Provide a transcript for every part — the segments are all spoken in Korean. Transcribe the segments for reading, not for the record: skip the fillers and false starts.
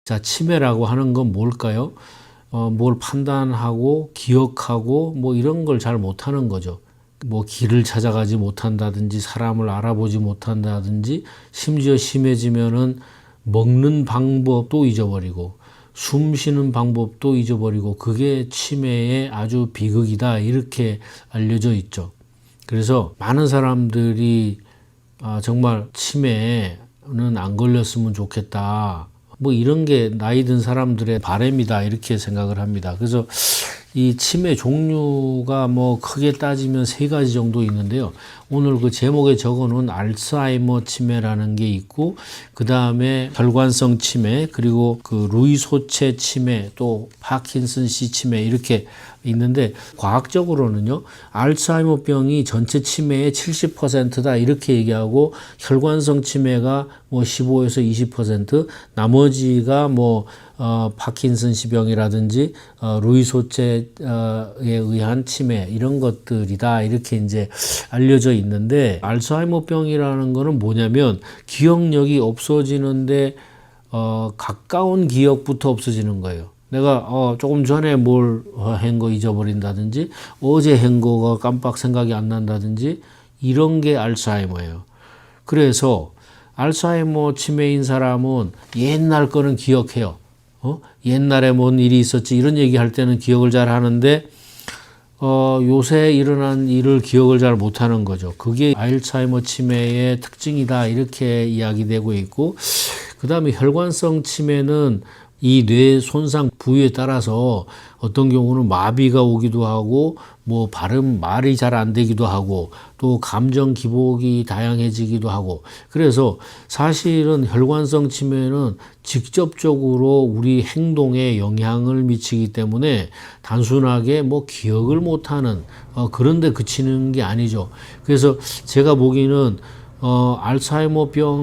자, 치매라고 하는 건 뭘까요? 뭘 판단하고 기억하고 뭐 이런 걸 잘 못하는 거죠. 뭐 길을 찾아가지 못한다든지 사람을 알아보지 못한다든지 심지어 심해지면은 먹는 방법도 잊어버리고 숨 쉬는 방법도 잊어버리고 그게 치매의 아주 비극이다 이렇게 알려져 있죠. 그래서 많은 사람들이 정말 치매는 안 걸렸으면 좋겠다. 뭐 이런 게 나이 든 사람들의 바람이다 이렇게 생각을 합니다. 그래서 이 치매 종류가 뭐 크게 따지면 세 가지 정도 있는데요. 오늘 그 제목에 적어놓은 알츠하이머 치매라는 게 있고, 그 다음에 혈관성 치매, 그리고 그 루이 소체 치매, 또 파킨슨씨 치매 이렇게 있는데, 과학적으로는요, 알츠하이머 병이 전체 치매의 70%다 이렇게 얘기하고, 혈관성 치매가 뭐 15에서 20%, 나머지가 뭐 파킨슨씨 병이라든지 루이 소체에 의한 치매 이런 것들이다 이렇게 이제 알려져 있는데, 알츠하이머 병이라는 거는 뭐냐면 기억력이 없어지는데 가까운 기억부터 없어지는 거예요. 내가 조금 전에 뭘 한 거 잊어버린다든지 어제 한 거가 깜빡 생각이 안 난다든지 이런 게 알츠하이머예요. 그래서 알츠하이머 치매인 사람은 옛날 거는 기억해요. 옛날에 뭔 일이 있었지 이런 얘기할 때는 기억을 잘 하는데 요새 일어난 일을 기억을 잘 못하는 거죠. 그게 알츠하이머 치매의 특징이다 이렇게 이야기되고 있고, 그 다음에 혈관성 치매는 이 뇌 손상 부위에 따라서 어떤 경우는 마비가 오기도 하고 뭐 말이 잘 안 되기도 하고 또 감정 기복이 다양해지기도 하고, 그래서 사실은 혈관성 치매는 직접적으로 우리 행동에 영향을 미치기 때문에 단순하게 뭐 기억을 못하는 그런 데 그치는 게 아니죠. 그래서 제가 보기에는 알츠하이머 병이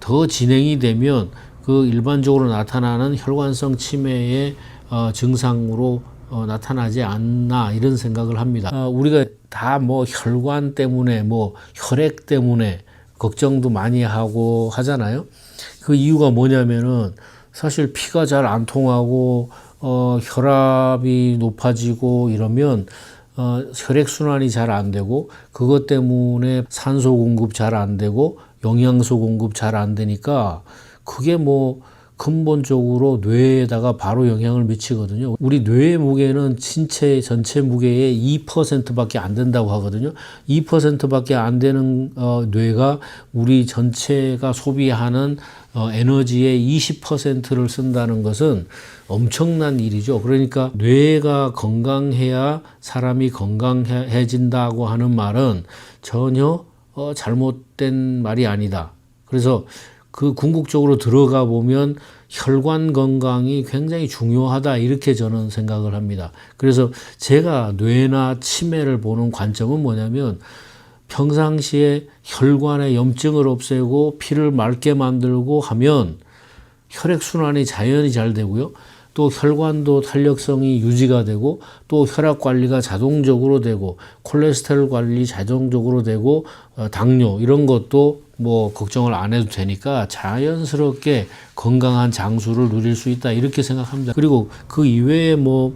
더 진행이 되면 그 일반적으로 나타나는 혈관성 치매의 증상으로 나타나지 않나 이런 생각을 합니다. 우리가 다 뭐 혈관 때문에 뭐 혈액 때문에 걱정도 많이 하고 하잖아요. 그 이유가 뭐냐면은 사실 피가 잘 안 통하고 혈압이 높아지고 이러면 혈액순환이 잘 안 되고 그것 때문에 산소 공급 잘 안 되고 영양소 공급 잘 안 되니까 그게 뭐 근본적으로 뇌에다가 바로 영향을 미치거든요. 우리 뇌의 무게는 신체 전체 무게의 2%밖에 안 된다고 하거든요. 2%밖에 안 되는 뇌가 우리 전체가 소비하는 에너지의 20%를 쓴다는 것은 엄청난 일이죠. 그러니까 뇌가 건강해야 사람이 건강해진다고 하는 말은 전혀 잘못된 말이 아니다. 그래서 그 궁극적으로 들어가 보면 혈관 건강이 굉장히 중요하다 이렇게 저는 생각을 합니다. 그래서 제가 뇌나 치매를 보는 관점은 뭐냐면 평상시에 혈관의 염증을 없애고 피를 맑게 만들고 하면 혈액순환이 자연히 잘 되고요. 또 혈관도 탄력성이 유지가 되고 또 혈압 관리가 자동적으로 되고 콜레스테롤 관리 자동적으로 되고 당뇨 이런 것도 뭐 걱정을 안 해도 되니까 자연스럽게 건강한 장수를 누릴 수 있다 이렇게 생각합니다. 그리고 그 이외에 뭐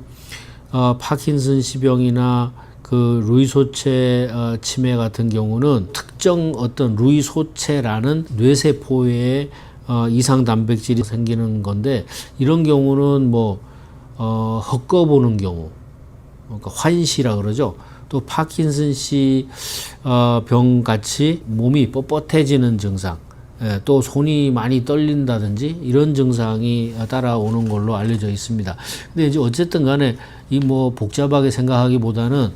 파킨슨씨 병이나 그 루이 소체 치매 같은 경우는 특정 어떤 루이 소체라는 뇌세포에 이상 단백질이 생기는 건데, 이런 경우는 뭐 헛거보는 경우, 그러니까 환시라 그러죠. 또 파킨슨씨 병 같이 몸이 뻣뻣해지는 증상, 또 손이 많이 떨린다든지 이런 증상이 따라오는 걸로 알려져 있습니다. 근데 이제 어쨌든 간에 이 뭐 복잡하게 생각하기보다는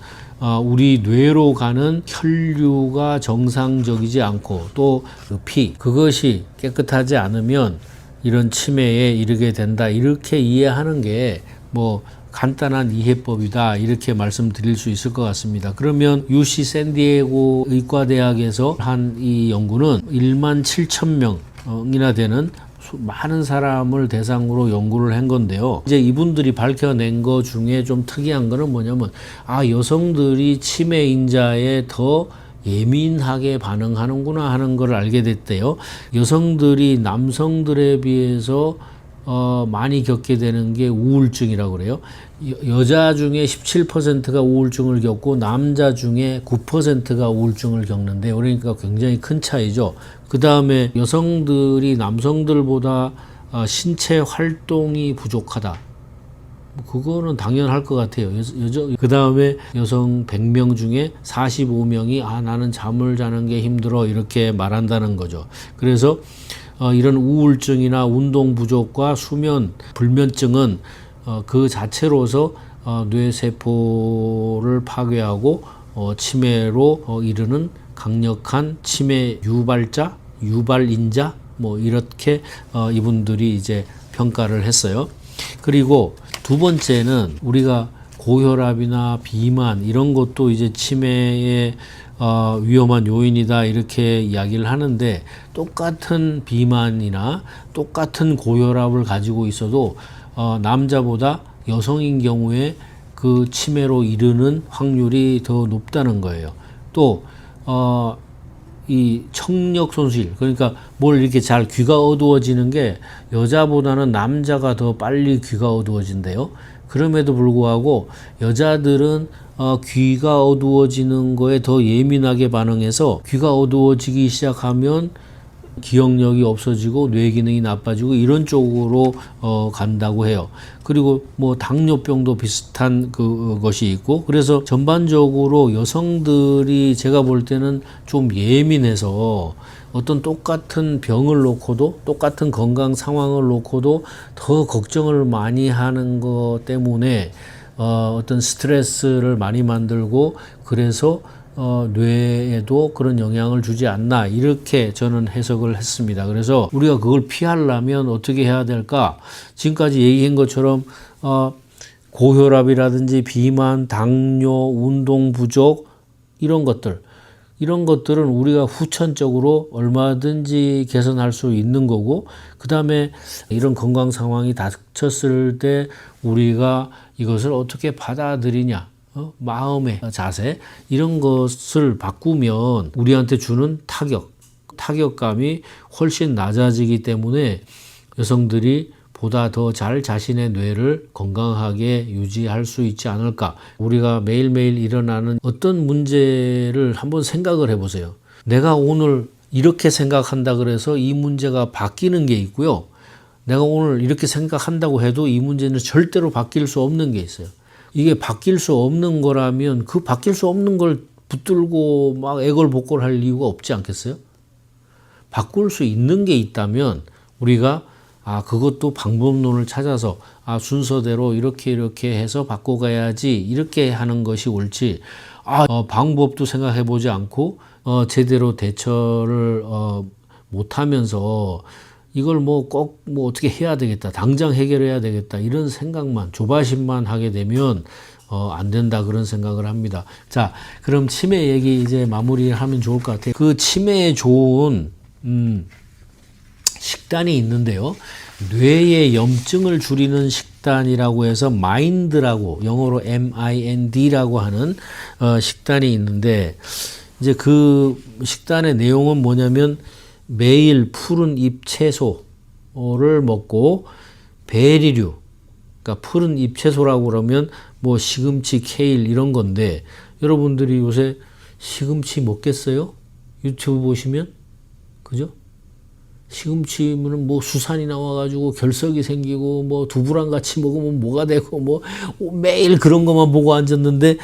우리 뇌로 가는 혈류가 정상적이지 않고 또 그 피, 그것이 깨끗하지 않으면 이런 치매에 이르게 된다 이렇게 이해하는 게 뭐 간단한 이해법이다 이렇게 말씀드릴 수 있을 것 같습니다. 그러면 UC 샌디에고 의과대학에서 한 이 연구는 1만 7천 명이나 되는 많은 사람을 대상으로 연구를 한 건데요. 이제 이분들이 밝혀낸 것 중에 좀 특이한 거는 뭐냐면 여성들이 치매 인자에 더 예민하게 반응하는구나 하는 걸 알게 됐대요. 여성들이 남성들에 비해서 많이 겪게 되는 게 우울증이라고 그래요. 여자 중에 17%가 우울증을 겪고 남자 중에 9%가 우울증을 겪는데, 그러니까 굉장히 큰 차이죠. 그 다음에 여성들이 남성들보다 신체 활동이 부족하다. 그거는 당연할 것 같아요. 그 다음에 여성 100명 중에 45명이 나는 잠을 자는 게 힘들어 이렇게 말한다는 거죠. 그래서 이런 우울증이나 운동 부족과 수면 불면증은 그 자체로서 뇌세포를 파괴하고 치매로 이르는 강력한 치매 유발인자 뭐 이렇게 이분들이 이제 평가를 했어요. 그리고 두 번째는 우리가 고혈압이나 비만 이런 것도 이제 치매의 위험한 요인이다 이렇게 이야기를 하는데, 똑같은 비만이나 똑같은 고혈압을 가지고 있어도 남자보다 여성인 경우에 그 치매로 이르는 확률이 더 높다는 거예요. 또 이 청력 손실, 그러니까 뭘 이렇게 잘 귀가 어두워지는 게 여자보다는 남자가 더 빨리 귀가 어두워진대요. 그럼에도 불구하고 여자들은 귀가 어두워지는 거에 더 예민하게 반응해서 귀가 어두워지기 시작하면 기억력이 없어지고 뇌 기능이 나빠지고 이런 쪽으로 간다고 해요. 그리고 뭐 당뇨병도 비슷한 것이 있고, 그래서 전반적으로 여성들이 제가 볼 때는 좀 예민해서 어떤 똑같은 병을 놓고도, 똑같은 건강 상황을 놓고도 더 걱정을 많이 하는 것 때문에 어떤 스트레스를 많이 만들고, 그래서 뇌에도 그런 영향을 주지 않나 이렇게 저는 해석을 했습니다. 그래서 우리가 그걸 피하려면 어떻게 해야 될까? 지금까지 얘기한 것처럼 고혈압이라든지 비만, 당뇨, 운동 부족 이런 것들은 우리가 후천적으로 얼마든지 개선할 수 있는 거고, 그 다음에 이런 건강 상황이 닥쳤을 때 우리가 이것을 어떻게 받아들이냐, 마음의 자세 이런 것을 바꾸면 우리한테 주는 타격감이 훨씬 낮아지기 때문에 여성들이 보다 더 잘 자신의 뇌를 건강하게 유지할 수 있지 않을까. 우리가 매일매일 일어나는 어떤 문제를 한번 생각을 해보세요. 내가 오늘 이렇게 생각한다 그래서 이 문제가 바뀌는 게 있고요. 내가 오늘 이렇게 생각한다고 해도 이 문제는 절대로 바뀔 수 없는 게 있어요. 이게 바뀔 수 없는 거라면 그 바뀔 수 없는 걸 붙들고 막 애걸복걸할 이유가 없지 않겠어요? 바꿀 수 있는 게 있다면 우리가 그것도 방법론을 찾아서 순서대로 이렇게 해서 바꿔가야지 이렇게 하는 것이 옳지, 방법도 생각해 보지 않고 제대로 대처를 못하면서 이걸 꼭 어떻게 해야 되겠다, 당장 해결해야 되겠다 이런 생각만, 조바심만 하게 되면 안 된다 그런 생각을 합니다. 자, 그럼 치매 얘기 이제 마무리하면 좋을 것 같아요. 그 치매에 좋은 식단이 있는데요. 뇌의 염증을 줄이는 식단이라고 해서 마인드라고, 영어로 MIND라고 하는 식단이 있는데, 이제 그 식단의 내용은 뭐냐면 매일 푸른 잎 채소를 먹고 베리류, 그러니까 푸른 잎 채소라고 그러면 뭐 시금치, 케일 이런 건데, 여러분들이 요새 시금치 먹겠어요? 유튜브 보시면, 그죠? 시금치는 뭐 수산이 나와가지고 결석이 생기고 뭐 두부랑 같이 먹으면 뭐가 되고 뭐 매일 그런 것만 보고 앉았는데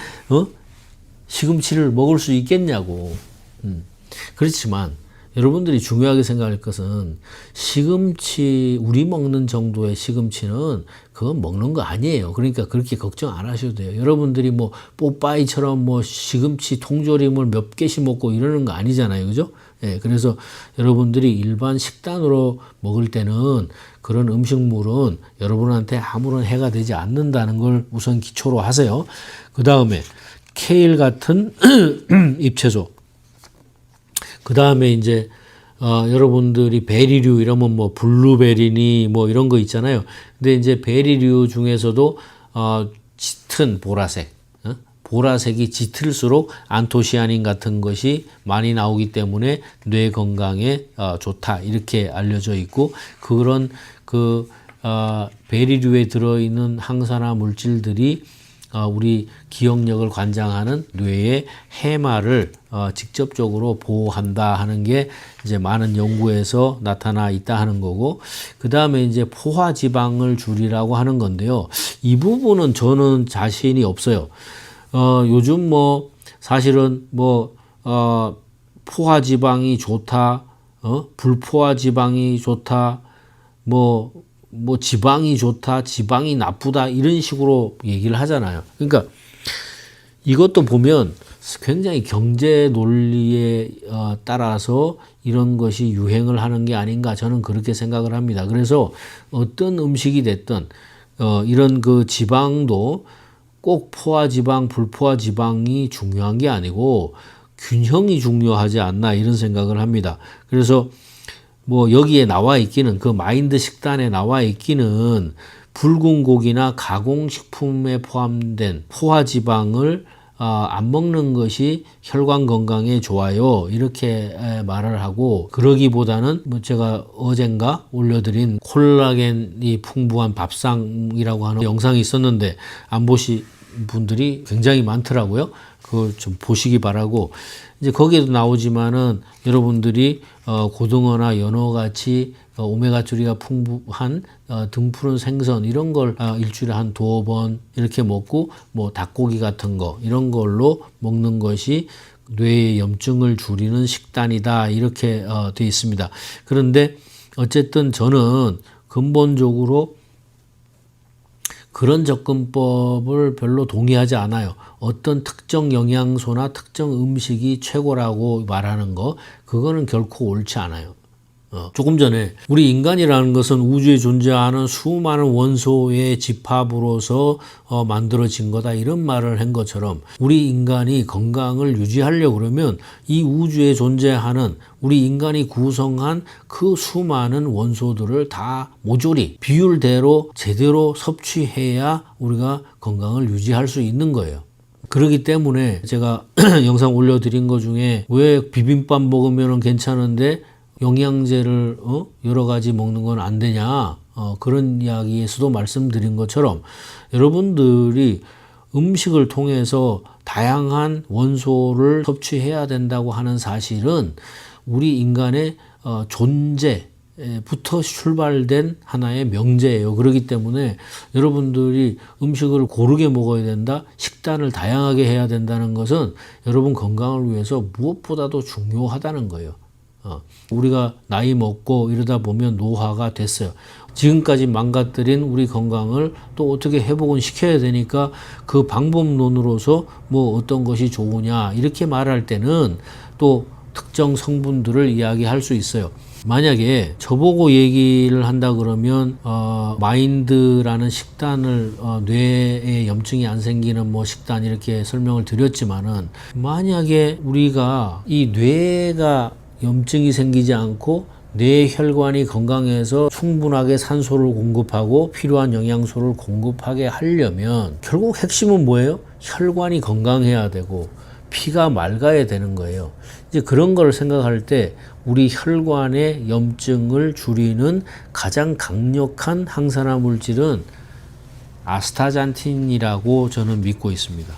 시금치를 먹을 수 있겠냐고. 그렇지만 여러분들이 중요하게 생각할 것은 시금치, 우리 먹는 정도의 시금치는 그건 먹는 거 아니에요. 그러니까 그렇게 걱정 안 하셔도 돼요. 여러분들이 뭐 뽀빠이처럼 뭐 시금치 통조림을 몇 개씩 먹고 이러는 거 아니잖아요. 그죠? 예, 그래서 여러분들이 일반 식단으로 먹을 때는 그런 음식물은 여러분한테 아무런 해가 되지 않는다는 걸 우선 기초로 하세요. 그 다음에 케일 같은 잎채소. 그 다음에 이제 여러분들이 베리류 이러면 뭐 블루베리니 뭐 이런 거 있잖아요. 근데 이제 베리류 중에서도 짙은 보라색, 보라색이 짙을수록 안토시아닌 같은 것이 많이 나오기 때문에 뇌 건강에 좋다 이렇게 알려져 있고, 그런 베리류에 들어있는 항산화 물질들이 우리 기억력을 관장하는 뇌의 해마를 직접적으로 보호한다 하는 게 이제 많은 연구에서 나타나 있다 하는 거고, 그 다음에 이제 포화 지방을 줄이라고 하는 건데요. 이 부분은 저는 자신이 없어요. 요즘 뭐 사실은 뭐 포화 지방이 좋다, 불포화 지방이 좋다, 뭐 지방이 좋다, 지방이 나쁘다 이런 식으로 얘기를 하잖아요. 그러니까 이것도 보면 굉장히 경제 논리에 따라서 이런 것이 유행을 하는 게 아닌가, 저는 그렇게 생각을 합니다. 그래서 어떤 음식이 됐든 이런 그 지방도 꼭 포화 지방, 불포화 지방이 중요한 게 아니고 균형이 중요하지 않나 이런 생각을 합니다. 그래서 뭐 여기에 나와 있기는, 그 마인드 식단에 나와 있기는 붉은 고기나 가공식품에 포함된 포화지방을 안 먹는 것이 혈관 건강에 좋아요 이렇게 말을 하고, 그러기보다는 뭐 제가 어젠가 올려드린 콜라겐이 풍부한 밥상이라고 하는 영상이 있었는데 안 보신 분들이 굉장히 많더라고요. 그걸 좀 보시기 바라고, 이제 거기에도 나오지만은 여러분들이 고등어나 연어 같이 오메가3가 풍부한 등푸른 생선 이런 걸 일주일에 한 2번 이렇게 먹고, 뭐 닭고기 같은 거 이런 걸로 먹는 것이 뇌의 염증을 줄이는 식단이다 이렇게 되어 있습니다. 그런데 어쨌든 저는 근본적으로 그런 접근법을 별로 동의하지 않아요. 어떤 특정 영양소나 특정 음식이 최고라고 말하는 거, 그거는 결코 옳지 않아요. 조금 전에 우리 인간이라는 것은 우주에 존재하는 수많은 원소의 집합으로서 만들어진 거다 이런 말을 한 것처럼, 우리 인간이 건강을 유지하려고 그러면 이 우주에 존재하는 우리 인간이 구성한 그 수많은 원소들을 다 모조리 비율대로 제대로 섭취해야 우리가 건강을 유지할 수 있는 거예요. 그렇기 때문에 제가 영상 올려드린 것 중에 왜 비빔밥 먹으면 괜찮은데 영양제를 여러 가지 먹는 건 안 되냐, 그런 이야기에서도 말씀드린 것처럼 여러분들이 음식을 통해서 다양한 원소를 섭취해야 된다고 하는 사실은 우리 인간의 존재부터 출발된 하나의 명제예요. 그렇기 때문에 여러분들이 음식을 고르게 먹어야 된다, 식단을 다양하게 해야 된다는 것은 여러분 건강을 위해서 무엇보다도 중요하다는 거예요. 우리가 나이 먹고 이러다 보면 노화가 됐어요. 지금까지 망가뜨린 우리 건강을 또 어떻게 회복은 시켜야 되니까 그 방법론으로서 뭐 어떤 것이 좋으냐 이렇게 말할 때는 또 특정 성분들을 이야기할 수 있어요. 만약에 저보고 얘기를 한다 그러면 마인드라는 식단을 뇌에 염증이 안 생기는 뭐 식단 이렇게 설명을 드렸지만은, 만약에 우리가 이 뇌가 염증이 생기지 않고 뇌 혈관이 건강해서 충분하게 산소를 공급하고 필요한 영양소를 공급하게 하려면 결국 핵심은 뭐예요? 혈관이 건강해야 되고 피가 맑아야 되는 거예요. 이제 그런 걸 생각할 때 우리 혈관의 염증을 줄이는 가장 강력한 항산화 물질은 아스타잔틴이라고 저는 믿고 있습니다.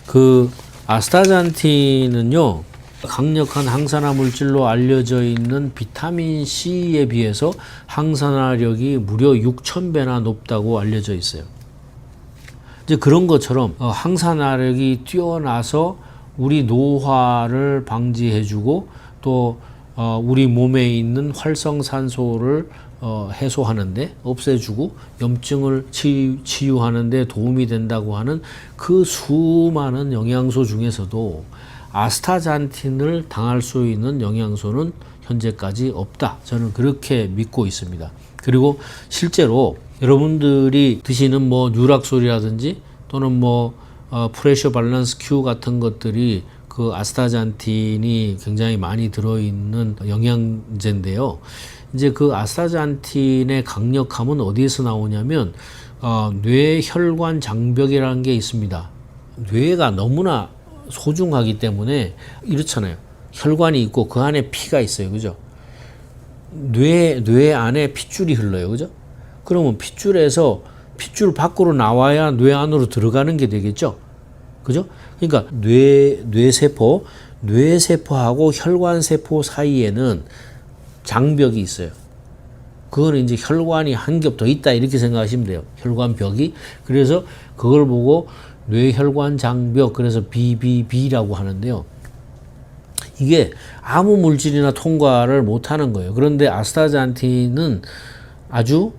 그 아스타잔틴은요, 강력한 항산화 물질로 알려져 있는 비타민 C에 비해서 항산화력이 무려 6,000배나 높다고 알려져 있어요. 이제 그런 것처럼 항산화력이 뛰어나서 우리 노화를 방지해주고 또 우리 몸에 있는 활성산소를 해소하는데, 없애주고 염증을 치유하는데 도움이 된다고 하는 그 수많은 영양소 중에서도 아스타잔틴을 당할 수 있는 영양소는 현재까지 없다. 저는 그렇게 믿고 있습니다. 그리고 실제로 여러분들이 드시는 뭐 뉴락솔이라든지 또는 뭐 프레셔 밸런스 Q 같은 것들이 그 아스타잔틴이 굉장히 많이 들어있는 영양제인데요. 이제 그 아스타잔틴의 강력함은 어디에서 나오냐면 뇌혈관 장벽이라는 게 있습니다. 뇌가 너무나 소중하기 때문에 이렇잖아요. 혈관이 있고 그 안에 피가 있어요. 그죠? 뇌 안에 핏줄이 흘러요. 그죠? 그러면 핏줄 밖으로 나와야 뇌 안으로 들어가는 게 되겠죠? 그죠? 그러니까 뇌세포하고 혈관세포 사이에는 장벽이 있어요. 그거는 이제 혈관이 한 겹 더 있다 이렇게 생각하시면 돼요. 혈관벽이. 그래서 그걸 보고 뇌혈관 장벽, 그래서 BBB라고 하는데요. 이게 아무 물질이나 통과를 못하는 거예요. 그런데 아스타잔틴은 아주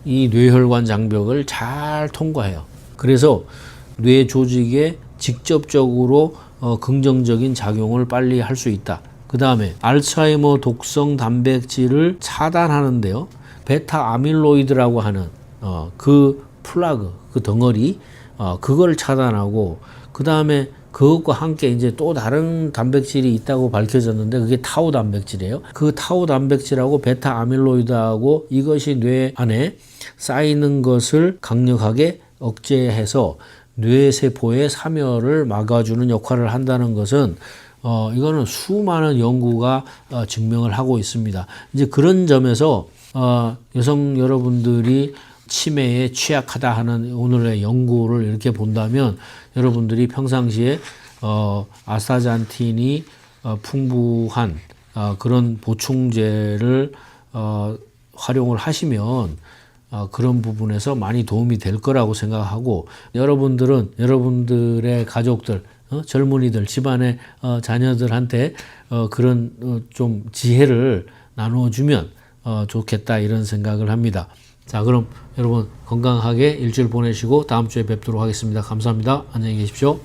이 뇌혈관 장벽을 잘 통과해요. 그래서 뇌 조직에 직접적으로 긍정적인 작용을 빨리 할 수 있다. 그 다음에 알츠하이머 독성 단백질을 차단하는데요. 베타 아밀로이드라고 하는 그 플라그, 그 덩어리, 그걸 차단하고, 그 다음에 그것과 함께 이제 또 다른 단백질이 있다고 밝혀졌는데 그게 타우 단백질이에요. 그 타우 단백질하고 베타 아밀로이드하고 이것이 뇌 안에 쌓이는 것을 강력하게 억제해서 뇌세포의 사멸을 막아주는 역할을 한다는 것은 이거는 수많은 연구가 증명을 하고 있습니다. 이제 그런 점에서 여성 여러분들이 치매에 취약하다 하는 오늘의 연구를 이렇게 본다면 여러분들이 평상시에 아스타잔틴이 풍부한 그런 보충제를 활용을 하시면 그런 부분에서 많이 도움이 될 거라고 생각하고, 여러분들은 여러분들의 가족들, 젊은이들, 집안의 자녀들한테 그런 좀 지혜를 나누어주면 좋겠다 이런 생각을 합니다. 자, 그럼 여러분 건강하게 일주일 보내시고 다음 주에 뵙도록 하겠습니다. 감사합니다. 안녕히 계십시오.